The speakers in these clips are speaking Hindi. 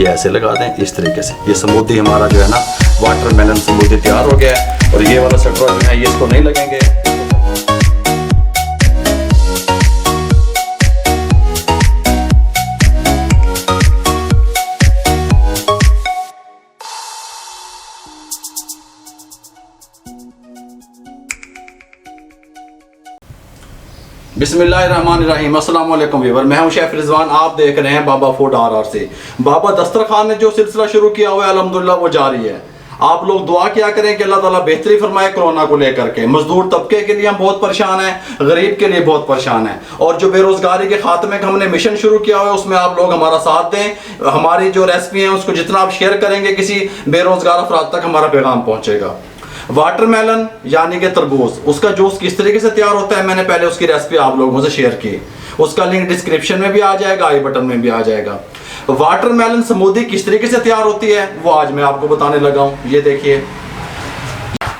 ये ऐसे लगा दें इस तरीके से। ये स्मूदी हमारा जो है ना वाटरमेलन स्मूदी तैयार हो गया है। और ये वाला शटरा जो है ये इसको नहीं लगेंगे। बिस्मिल्लाहिर्रहमानिर्रहीम। अस्सलाम वालेकुम व्यूअर, मैं हूं शेफ रिजवान। आप देख रहे हैं बाबा फूड RR से। बाबा दस्तरखान ने जो सिलसिला शुरू किया हुआ है अल्हम्दुलिल्लाह वो जारी है। आप लोग दुआ किया करें कि अल्लाह ताला बेहतरी फरमाए कोरोना को लेकर के। मजदूर तबके के लिए हम बहुत परेशान हैं, गरीब के लिए बहुत परेशान हैं। और जो बेरोजगारी के खात्मे का हमने मिशन शुरू किया हुआ है उसमें आप लोग हमारा साथ दें। हमारी जो रेसिपी है उसको जितना आप शेयर करेंगे किसी बेरोजगार अफराद तक हमारा पैगाम पहुंचेगा। वाटरमेलन यानी कि तरबूज, उसका जूस किस तरीके से तैयार होता है मैंने पहले उसकी रेसिपी आप लोगों से शेयर की। उसका लिंक डिस्क्रिप्शन में भी आ जाएगा, आई बटन में भी आ जाएगा। वाटरमेलन स्मूदी किस तरीके से तैयार होती है वो आज मैं आपको बताने लगा हूं। ये देखिए,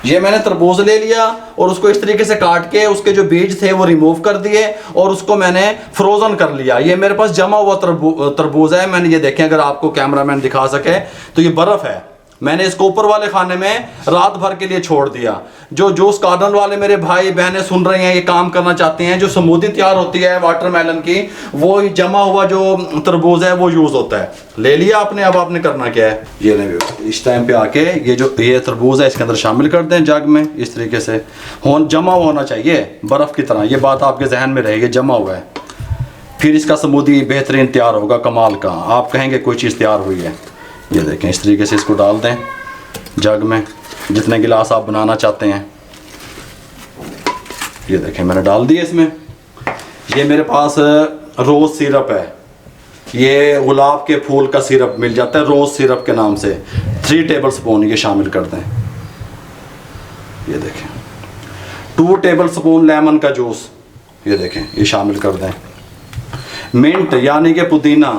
ये मैंने तरबूज ले लिया और उसको इस तरीके से काट के उसके जो बीज थे वो रिमूव कर दिए और उसको मैंने फ्रोजन कर लिया। ये मेरे पास जमा हुआ तरबूज है। मैंने ये देखें, अगर आपको कैमरामैन दिखा सके तो ये बर्फ है। मैंने इसको ऊपर वाले खाने में रात भर के लिए छोड़ दिया। जो जूस कार्नल वाले मेरे भाई बहनें सुन रहे हैं, ये काम करना चाहते हैं, जो स्मूदी तैयार होती है वाटरमेलन की, वो जमा हुआ जो तरबूज है वो यूज होता है। ले लिया आपने, अब आपने करना क्या है, ये नहीं इस टाइम पे आके ये तरबूज है इसके अंदर शामिल कर दें जग में। इस तरीके से जमा होना चाहिए बर्फ की तरह। ये बात आपके जहन में रहेगी, जमा हुआ है। फिर इसका स्मूदी बेहतरीन तैयार होगा, कमाल का। आप कहेंगे कोई चीज़ तैयार हुई है। ये देखें, इस तरीके से इसको डाल दें जग में, जितने गिलास आप बनाना चाहते हैं। ये देखें मैंने डाल दिया इसमें। ये मेरे पास रोज़ सिरप है, ये गुलाब के फूल का सिरप मिल जाता है रोज़ सिरप के नाम से। 3 टेबल स्पून ये शामिल कर दें। ये देखें 2 टेबल स्पून लेमन का जूस, ये देखें ये शामिल कर दें। मिंट यानी कि पुदीना,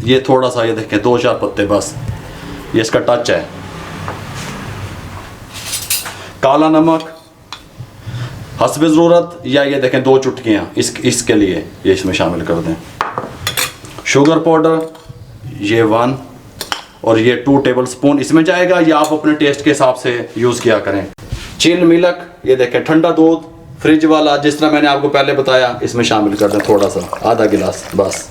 ये थोड़ा सा, ये देखें 2-4 पत्ते बस, ये इसका टच है। काला नमक हस्बे ज़रूरत, या ये देखें 2 चुटकियाँ इसके लिए ये इसमें शामिल कर दें। शुगर पाउडर ये 1 और ये 2 टेबल स्पून इसमें जाएगा। ये आप अपने टेस्ट के हिसाब से यूज़ किया करें। चिल मिल्क, ये देखें ठंडा दूध फ्रिज वाला, जिस तरह मैंने आपको पहले बताया, इसमें शामिल कर दें थोड़ा सा, आधा गिलास बस।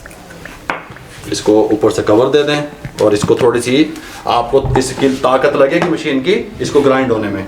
इसको ऊपर से कवर दे दें और इसको थोड़ी सी आपको इसकी ताकत लगेगी मशीन की इसको ग्राइंड होने में।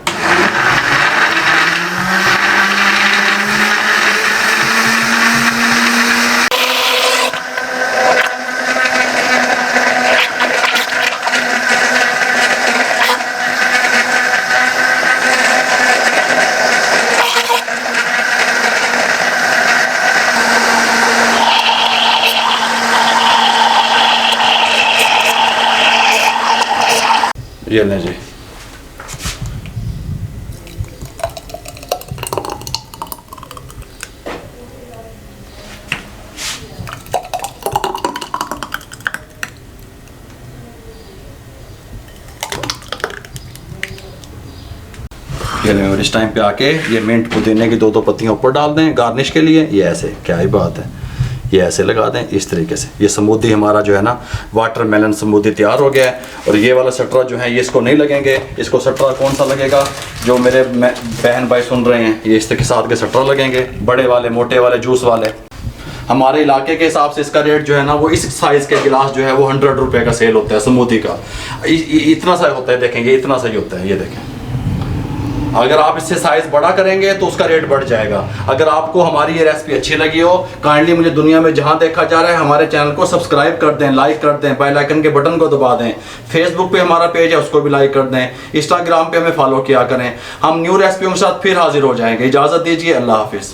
ये लें जी, ये लें। और इस टाइम पे आके ये मिंट पुदीने की 2-2 पत्तियां ऊपर डाल दें गार्निश के लिए। ये ऐसे, क्या ही बात है, ये ऐसे लगा दें इस तरीके से। ये स्मूदी हमारा जो है ना वाटरमेलन स्मूदी तैयार हो गया है। और ये वाला शटरा जो है ये इसको नहीं लगेंगे। इसको शटरा कौन सा लगेगा, जो मेरे बहन भाई सुन रहे हैं, ये इसके साथ के शटरा लगेंगे, बड़े वाले मोटे वाले जूस वाले। हमारे इलाके के हिसाब से इसका रेट जो है ना वो इस साइज़ के गिलास जो है वो 100 रुपये का सेल होता है स्मूदी का। इतना सा होता है, देखेंगे इतना सा ही होता है। ये देखें, अगर आप इससे साइज बड़ा करेंगे तो उसका रेट बढ़ जाएगा। अगर आपको हमारी ये रेसिपी अच्छी लगी हो, काइंडली मुझे दुनिया में जहां देखा जा रहा है हमारे चैनल को सब्सक्राइब कर दें, लाइक कर दें, बेल आइकन के बटन को दबा दें। फेसबुक पे हमारा पेज है उसको भी लाइक कर दें, इंस्टाग्राम पे हमें फॉलो किया करें। हम न्यू रेसिपियों के साथ फिर हाजिर हो जाएंगे। इजाज़त दीजिए, अल्लाह हाफिज़।